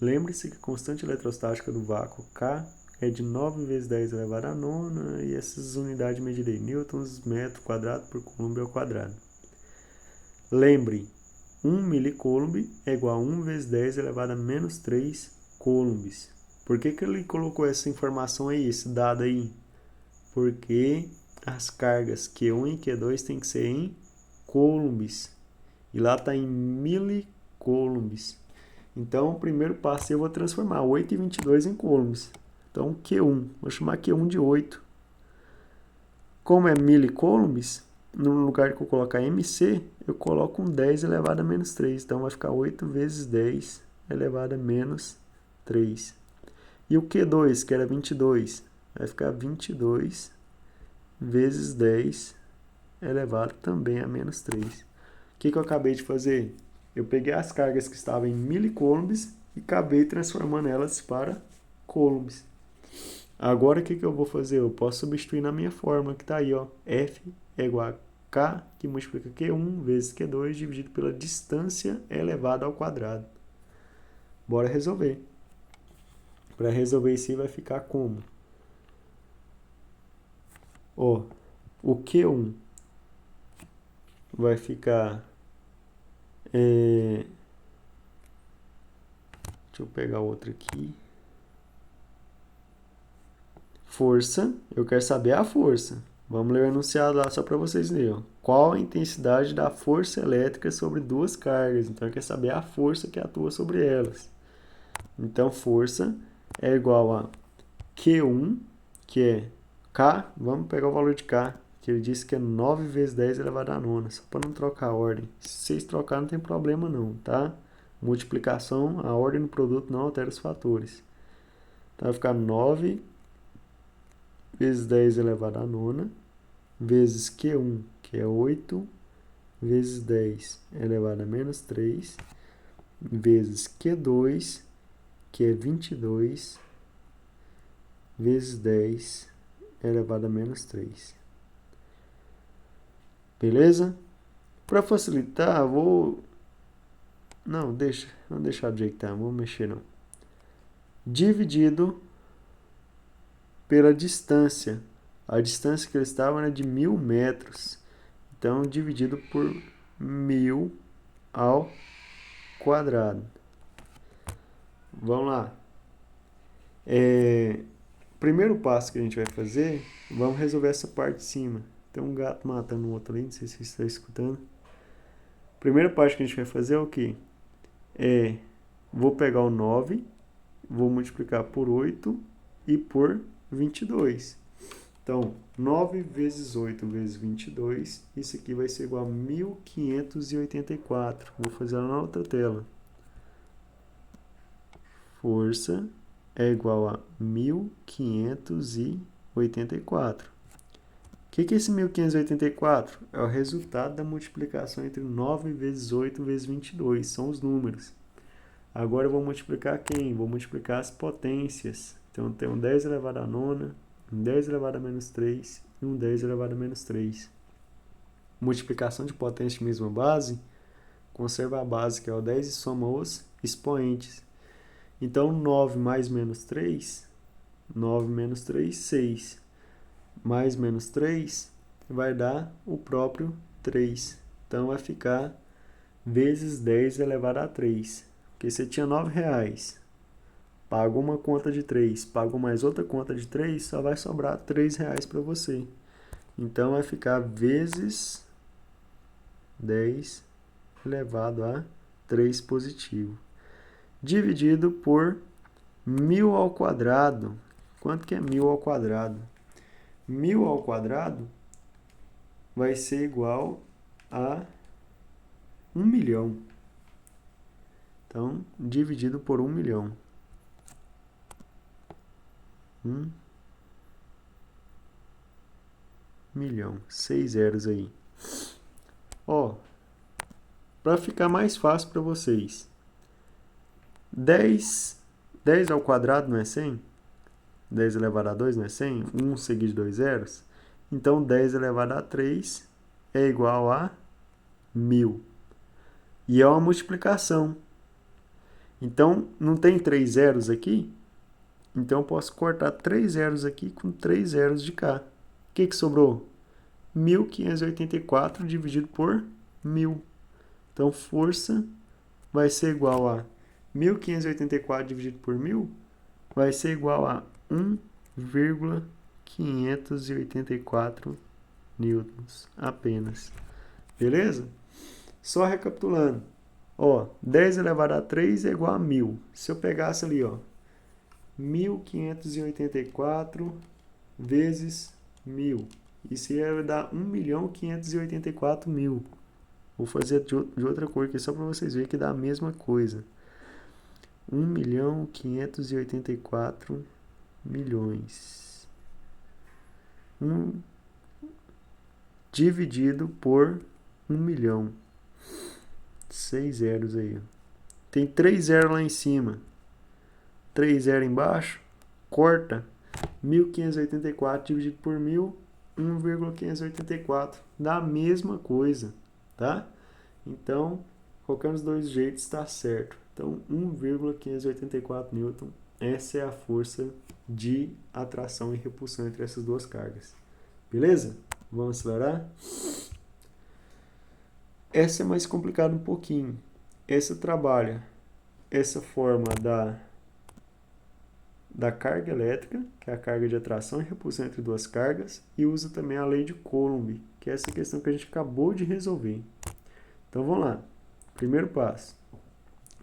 [SPEAKER 1] Lembre-se que a constante eletrostática do vácuo, K, é de 9 vezes 10 elevado a nona, e essas unidades de medida aí, newtons, metro quadrado por coulomb ao quadrado. Lembre, 1 milicoulomb é igual a 1 vezes 10 elevado a menos 3 coulombs. Por que ele colocou essa informação aí, esse dado aí? Porque as cargas Q1 e Q2 tem que ser em coulombs. E lá está em milicoulombs. Então, o primeiro passo eu vou transformar 8 e 22 em coulombs. Então, Q1, vou chamar Q1 de 8. Como é milicoulombs, no lugar que eu colocar MC, eu coloco um 10 elevado a menos 3. Então, vai ficar 8 vezes 10 elevado a menos 3. E o Q2, que era 22, vai ficar 22 vezes 10 elevado também a menos 3. O que eu acabei de fazer? Eu peguei as cargas que estavam em milicoulombs e acabei transformando elas para coulombs. Agora o que eu vou fazer? Eu posso substituir na minha fórmula que está aí, ó. F é igual a K, que multiplica Q1 vezes Q2 dividido pela distância elevada ao quadrado. Bora resolver. Para resolver isso aí vai ficar como? Ó, o Q1 vai ficar... deixa eu pegar outro aqui. Força, eu quero saber a força. Vamos ler o enunciado lá só para vocês lerem. Qual a intensidade da força elétrica sobre duas cargas? Então, quer saber a força que atua sobre elas. Então, força é igual a Q1, que é K, vamos pegar o valor de K, que ele disse que é 9 vezes 10 elevado à nona, só para não trocar a ordem. Se vocês trocar, não tem problema não, tá? Multiplicação, a ordem do produto não altera os fatores. Então, vai ficar 9 vezes 10 elevado à nona, vezes Q1, que é 8, vezes 10 elevado a menos 3, vezes Q2, que é 22, vezes 10 elevado a menos 3. Beleza? Para facilitar, vou... Não, vamos deixar do jeito que tá, não vou mexer não. Dividido pela distância. A distância que eles estavam era de 1.000 metros. Então, dividido por 1.000 ao quadrado. Vamos lá. Primeiro passo que a gente vai fazer, vamos resolver essa parte de cima. Tem um gato matando o outro ali, não sei se você está escutando. Primeira parte que a gente vai fazer é o quê? Vou pegar o 9, vou multiplicar por 8 e por 22. Então, 9 vezes 8 vezes 22, isso aqui vai ser igual a 1.584. Vou fazer ela na outra tela. Força é igual a 1.584. O que é esse 1.584? É o resultado da multiplicação entre 9 vezes 8 vezes 22. São os números. Agora eu vou multiplicar quem? Vou multiplicar as potências. Então, eu tenho um 10 elevado a nona, um 10 elevado a menos 3 e um 10 elevado a menos 3. Multiplicação de potência de mesma base, conserva a base, que é o 10, e soma os expoentes. Então, 9 mais menos 3, 9 menos 3, 6. Mais menos 3 vai dar o próprio 3. Então, vai ficar vezes 10 elevado a 3. Porque você tinha R$9, pagou uma conta de 3, pagou mais outra conta de 3, só vai sobrar R$3 para você. Então, vai ficar vezes 10 elevado a 3 positivo. Dividido por 1.000 ao quadrado. Quanto que é 1.000 ao quadrado? 1.000 ao quadrado vai ser igual a 1 milhão. Então, dividido por 1 milhão. 1 milhão. 6 zeros aí. Ó, para ficar mais fácil para vocês. 10 ao quadrado não é 100? 10 elevado a 2 não é 100? 1 seguido de 2 zeros? Então, 10 elevado a 3 é igual a 1.000. E é uma multiplicação. Então, não tem 3 zeros aqui? Então, eu posso cortar 3 zeros aqui com 3 zeros de cá. O que sobrou? 1.584 dividido por 1.000. Então, força vai ser igual a 1.584 dividido por 1.000 vai ser igual a 1,584 newtons apenas. Beleza? Só recapitulando. Ó, 10 elevado a 3 é igual a 1.000. Se eu pegasse ali, ó, 1.584 vezes 1.000. Isso ia dar 1.584.000. Vou fazer de outra cor aqui só para vocês verem que dá a mesma coisa. 1.584 milhões. Dividido por 1 milhão. 6 zeros aí. Tem 3 zeros lá em cima. 3 zeros embaixo. Corta. 1.584 dividido por 1.000. 1,584. Dá a mesma coisa. Tá? Então, qualquer dos dois jeitos está certo. Então, 1,584 newton. Essa é a força de atração e repulsão entre essas duas cargas. Beleza? Vamos acelerar? Essa é mais complicada um pouquinho. Essa trabalha essa forma da carga elétrica, que é a carga de atração e repulsão entre duas cargas, e usa também a lei de Coulomb, que é essa questão que a gente acabou de resolver. Então vamos lá. Primeiro passo.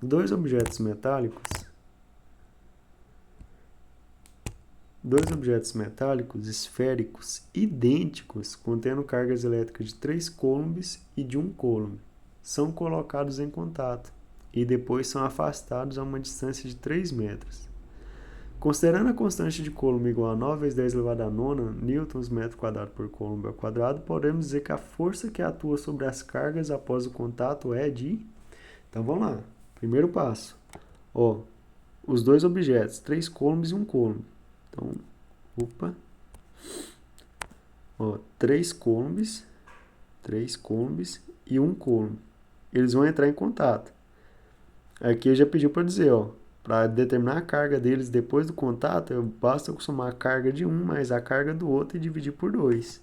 [SPEAKER 1] Dois objetos esféricos idênticos, contendo cargas elétricas de 3 coulombs e de 1 coulomb, são colocados em contato e depois são afastados a uma distância de 3 metros. Considerando a constante de Coulomb igual a 9 vezes 10 elevado a 9 newtons metro quadrado por Coulomb ao quadrado, podemos dizer que a força que atua sobre as cargas após o contato é de... Então vamos lá. Primeiro passo. Os dois objetos, 3 coulombs e 1 coulomb. Então, 3 coulombs e 1 coulomb. Eles vão entrar em contato. Aqui já pediu para dizer, para determinar a carga deles depois do contato, basta eu somar a carga de um mais a carga do outro e dividir por 2.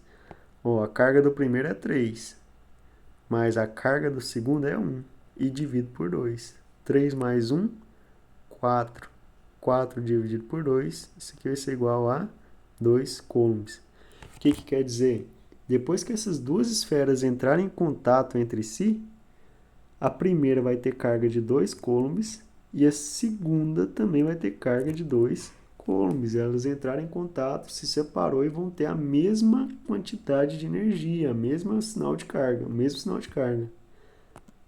[SPEAKER 1] A carga do primeiro é 3, mais a carga do segundo é 1 e divido por 2. 3 mais 1, 4. 4 dividido por 2, isso aqui vai ser igual a 2 coulombs. O que quer dizer? Depois que essas duas esferas entrarem em contato entre si, a primeira vai ter carga de 2 coulombs e a segunda também vai ter carga de 2 coulombs. Elas entraram em contato, se separou e vão ter a mesma quantidade de energia, o mesmo sinal de carga.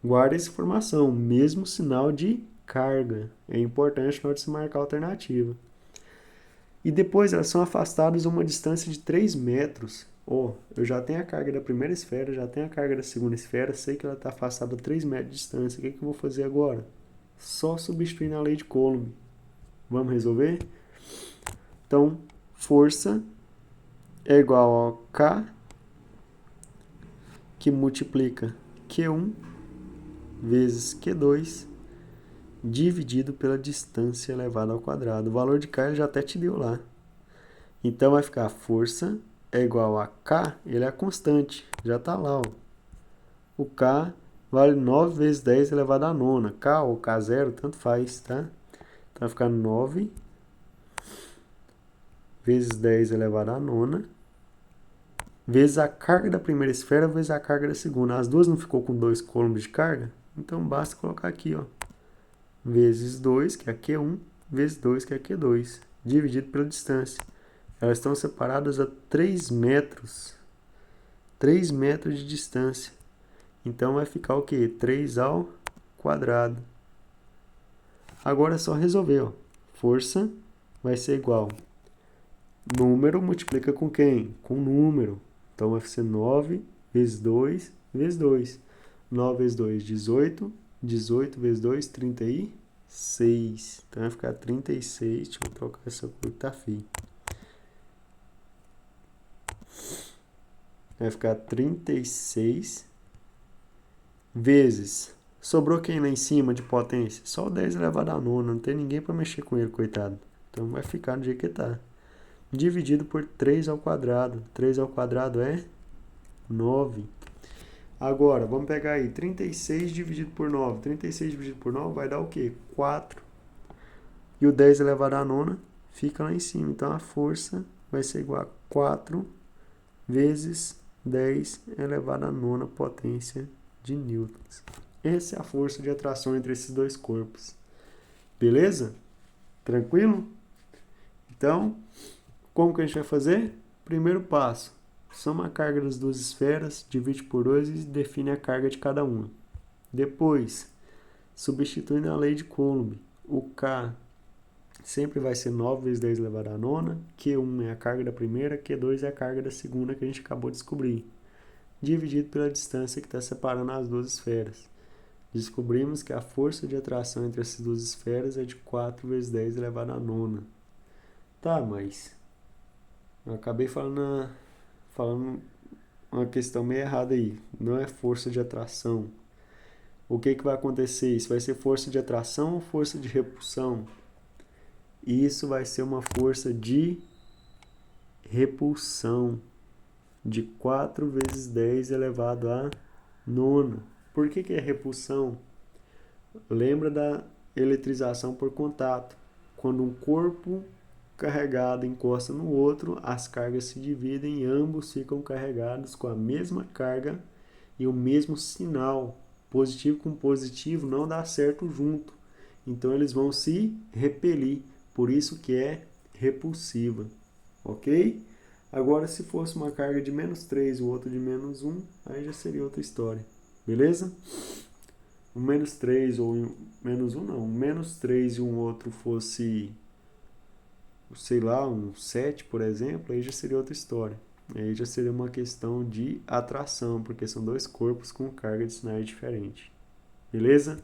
[SPEAKER 1] Guarda essa informação, mesmo sinal de carga. É importante na hora de se marcar a alternativa. E depois elas são afastadas a uma distância de 3 metros. Eu já tenho a carga da primeira esfera, já tenho a carga da segunda esfera, sei que ela está afastada a 3 metros de distância. O que eu vou fazer agora? Só substituir na lei de Coulomb. Vamos resolver? Então, força é igual a K, que multiplica Q1 vezes Q2, dividido pela distância elevada ao quadrado. O valor de K ele já até te deu lá. Então, vai ficar a força é igual a K, ele é a constante, já está lá. O K vale 9 vezes 10 elevado a nona. K ou K0, tanto faz, tá? Então, vai ficar 9 vezes 10 elevado a nona, vezes a carga da primeira esfera, vezes a carga da segunda. As duas não ficou com 2 coulombs de carga? Então, basta colocar aqui, vezes 2, que é Q1, vezes 2, que é Q2, dividido pela distância. Elas estão separadas a 3 metros. 3 metros de distância. Então, vai ficar o quê? 3 ao quadrado. Agora é só resolver, Força vai ser igual. Número multiplica com quem? Com número. Então, vai ser 9 vezes 2 vezes 2. 9 vezes 2, 18. 18 vezes 2, 36. Então, vai ficar 36. Deixa eu trocar essa cor que tá feio. Vai ficar 36 vezes... Sobrou quem lá em cima de potência? Só o 10 elevado a nona. Não tem ninguém para mexer com ele, coitado. Então, vai ficar do jeito que está. Dividido por 3 ao quadrado. 3 ao quadrado é 9. Agora, vamos pegar aí. 36 dividido por 9. 36 dividido por 9 vai dar o quê? 4. E o 10 elevado a nona fica lá em cima. Então, a força vai ser igual a 4 vezes 10 elevado a nona potência de newtons. Essa é a força de atração entre esses dois corpos. Beleza? Tranquilo? Então, como que a gente vai fazer? Primeiro passo, soma a carga das duas esferas, divide por 2 e define a carga de cada uma. Depois, substituindo a lei de Coulomb, o K sempre vai ser 9 vezes 10 elevado a nona, Q1 é a carga da primeira, Q2 é a carga da segunda que a gente acabou de descobrir, dividido pela distância que está separando as duas esferas. Descobrimos que a força de atração entre essas duas esferas é de 4 vezes 10 elevado a nona. Tá, mas eu acabei falando uma questão meio errada aí. Não é força de atração. O que vai acontecer? Isso vai ser força de atração ou força de repulsão? Isso vai ser uma força de repulsão de 4 vezes 10 elevado a nona. Por que é repulsão? Lembra da eletrização por contato. Quando um corpo carregado encosta no outro, as cargas se dividem e ambos ficam carregados com a mesma carga e o mesmo sinal. Positivo com positivo não dá certo junto. Então eles vão se repelir. Por isso que é repulsiva. Ok? Agora, se fosse uma carga de -3 e o outro de -1, aí já seria outra história. Beleza? O -3 ou -1 não. O -3 e um outro fosse, sei lá, um 7, por exemplo, aí já seria outra história. Aí já seria uma questão de atração, porque são dois corpos com carga de sinais diferente. Beleza?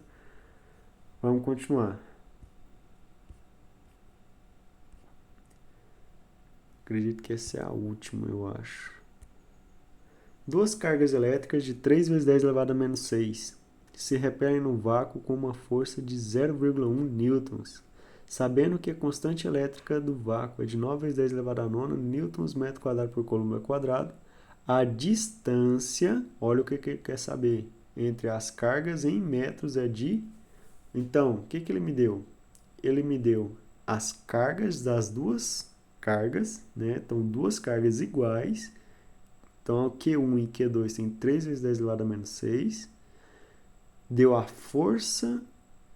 [SPEAKER 1] Vamos continuar. Acredito que essa é a última, eu acho. Duas cargas elétricas de 3 vezes 10 elevado a -6 se repelem no vácuo com uma força de 0,1 newtons. Sabendo que a constante elétrica do vácuo é de 9 vezes 10 elevado a 9 newtons metro quadrado por coluna quadrado, a distância, olha o que ele quer saber, entre as cargas em metros é de... Então, o que ele me deu? Ele me deu as cargas das duas cargas, né? Então, duas cargas iguais. Então, Q1 e Q2 tem 3 vezes 10 elevado a -6. Deu a força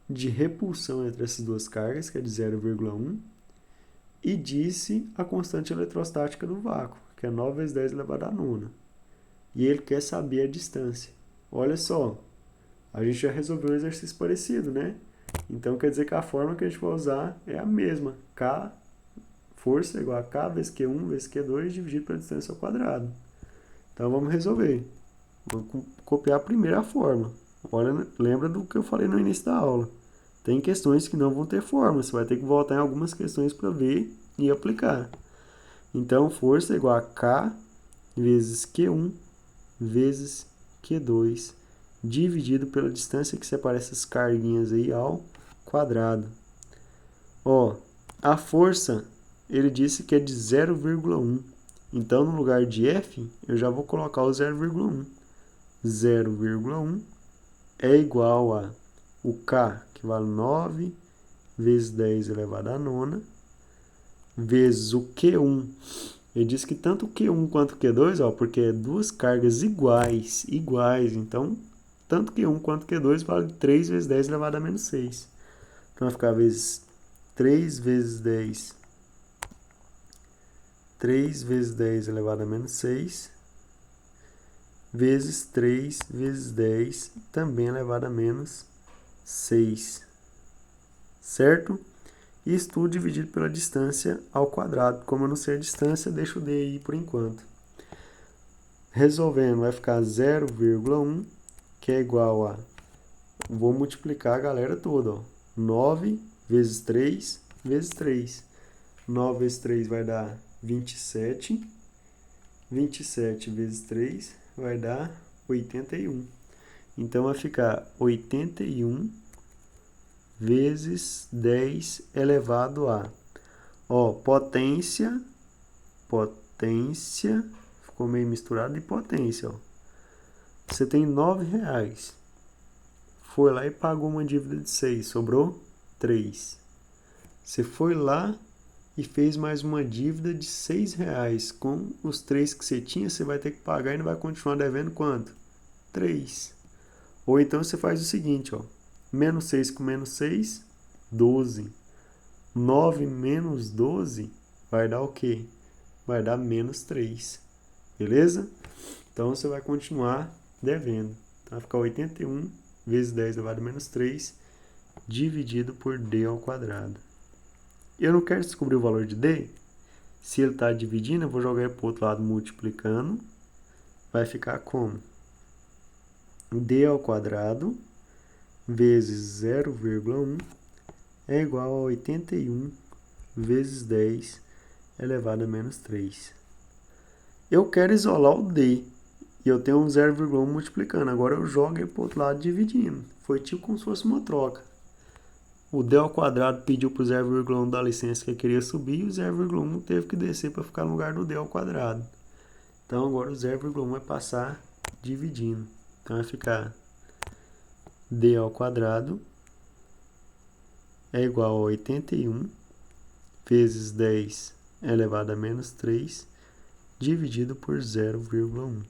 [SPEAKER 1] de repulsão entre essas duas cargas, que é de 0,1. E disse a constante eletrostática do vácuo, que é 9 vezes 10 elevado a 9. E ele quer saber a distância. Olha só, a gente já resolveu um exercício parecido, né? Então, quer dizer que a fórmula que a gente vai usar é a mesma. K, força é igual a K vezes Q1 vezes Q2 dividido pela distância ao quadrado. Então, vamos resolver. Vou copiar a primeira fórmula. Olha, lembra do que eu falei no início da aula. Tem questões que não vão ter fórmula. Você vai ter que voltar em algumas questões para ver e aplicar. Então, força é igual a K vezes Q1 vezes Q2 dividido pela distância que separa essas carguinhas aí ao quadrado. Ó, a força, ele disse que é de 0,1. Então, no lugar de F, eu já vou colocar o 0,1. 0,1 é igual a o K, que vale 9 vezes 10 elevado a 9, vezes o Q1. Ele diz que tanto o Q1 quanto o Q2, ó, porque é duas cargas iguais, então tanto Q1 quanto Q2 vale 3 vezes 10 elevado a -6. Então vai ficar vezes 3 vezes 10, 3 vezes 10 elevado a -6, vezes 3 vezes 10, também elevado a -6. Certo? Isso tudo dividido pela distância ao quadrado. Como eu não sei a distância, deixo o D aí por enquanto. Resolvendo, vai ficar 0,1, que é igual a... Vou multiplicar a galera toda, ó. 9 vezes 3 vezes 3. 9 vezes 3 vai dar 27. 27 vezes 3 vai dar 81. Então, vai ficar 81 vezes 10 elevado a... Ó, potência, ficou meio misturado de potência, ó. Você tem R$9. Foi lá e pagou uma dívida de 6, sobrou 3. Você foi lá e fez mais uma dívida de R$6. Com os 3 que você tinha, você vai ter que pagar e ainda vai continuar devendo quanto? 3. Ou então você faz o seguinte, ó. Menos 6 com menos 6, 12. 9 menos 12 vai dar o quê? Vai dar -3. Beleza? Então, você vai continuar devendo. Então, vai ficar 81 vezes 10 elevado a -3 dividido por D ao quadrado. Eu não quero descobrir o valor de D. Se ele está dividindo, eu vou jogar ele para o outro lado multiplicando. Vai ficar como? D ao quadrado vezes 0,1 é igual a 81 vezes 10 elevado a -3. Eu quero isolar o D. E eu tenho um 0,1 multiplicando. Agora eu jogo ele para o outro lado dividindo. Foi tipo como se fosse uma troca. O D ao quadrado pediu para o 0,1 dar licença que ele queria subir. E o 0,1 teve que descer para ficar no lugar do D ao quadrado. Então agora o 0,1 vai passar dividindo. Então vai ficar D ao quadrado é igual a 81 vezes 10 elevado a menos 3 dividido por 0,1.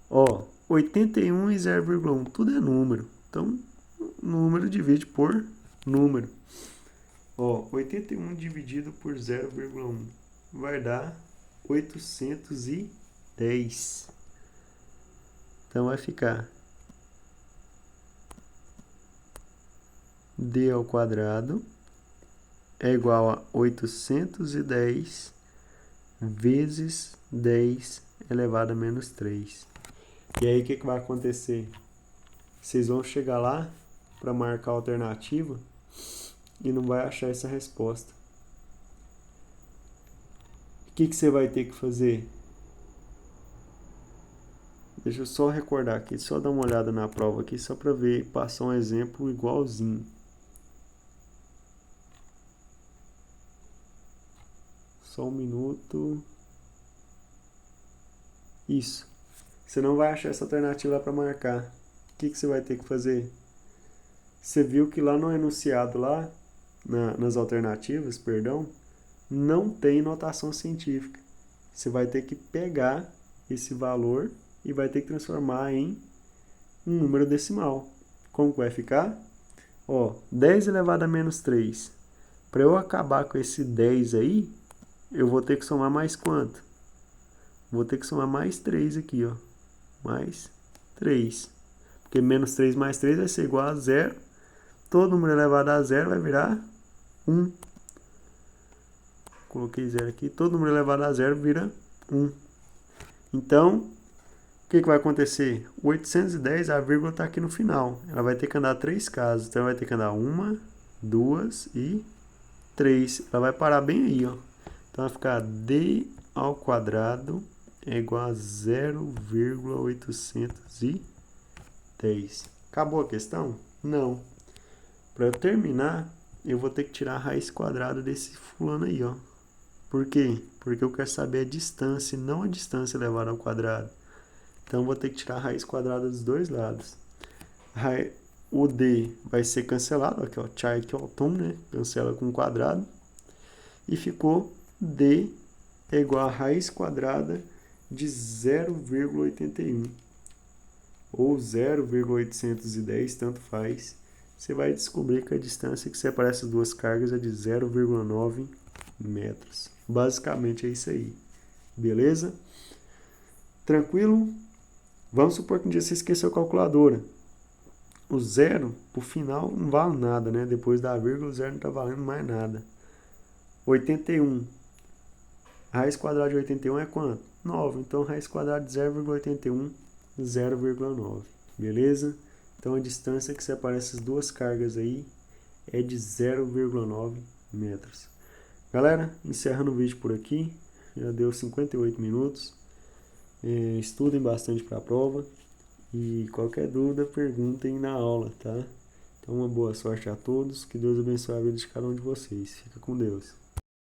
[SPEAKER 1] Ó, 81 e 0,1, tudo é número. Então, número divide por número. Ó, 81 dividido por 0,1 vai dar 810. Então, vai ficar d ao quadrado é igual a 810 vezes 10 elevado a menos 3. E aí, o que vai acontecer? Vocês vão chegar lá para marcar a alternativa e não vai achar essa resposta. O que você vai ter que fazer? Deixa eu só recordar aqui, só dar uma olhada na prova aqui, só para ver, passar um exemplo igualzinho. Só um minuto. Isso. Você não vai achar essa alternativa lá para marcar. O que você vai ter que fazer? Você viu que lá no enunciado, lá nas alternativas, perdão, não tem notação científica. Você vai ter que pegar esse valor e vai ter que transformar em um número decimal. Como que vai ficar? Ó, 10 elevado a menos 3. Para eu acabar com esse 10 aí, eu vou ter que somar mais quanto? Vou ter que somar mais 3 aqui, ó. Mais 3. Porque menos 3 mais 3 vai ser igual a 0. Todo número elevado a 0 vai virar 1. Coloquei 0 aqui. Todo número elevado a 0 vira 1. Então, o que vai acontecer? O 810, a vírgula está aqui no final. Ela vai ter que andar 3 casas. Então, vai ter que andar 1, 2 e 3. Ela vai parar bem aí, ó. Então, vai ficar d ao quadrado é igual a 0,810. Acabou a questão? Não. Para eu terminar, eu vou ter que tirar a raiz quadrada desse fulano aí, ó. Por quê? Porque eu quero saber a distância e não a distância elevada ao quadrado. Então, eu vou ter que tirar a raiz quadrada dos dois lados. O d vai ser cancelado, aqui ó, chai que é o tom, né? Cancela com o quadrado. E ficou d é igual a raiz quadrada de 0,81. Ou 0,810, tanto faz. Você vai descobrir que a distância que separa essas duas cargas é de 0,9 metros. Basicamente é isso aí. Beleza? Tranquilo? Vamos supor que um dia você esqueceu a calculadora. O zero, por final, não vale nada, né? Depois da vírgula, o zero não está valendo mais nada. 81. A raiz quadrada de 81 é quanto? 9. Então, raiz quadrada de 0,81, 0,9. Beleza? Então, a distância que separa essas duas cargas aí é de 0,9 metros. Galera, encerrando o vídeo por aqui. Já deu 58 minutos. Estudem bastante para a prova. E qualquer dúvida, perguntem na aula, tá? Então, uma boa sorte a todos. Que Deus abençoe a vida de cada um de vocês. Fica com Deus.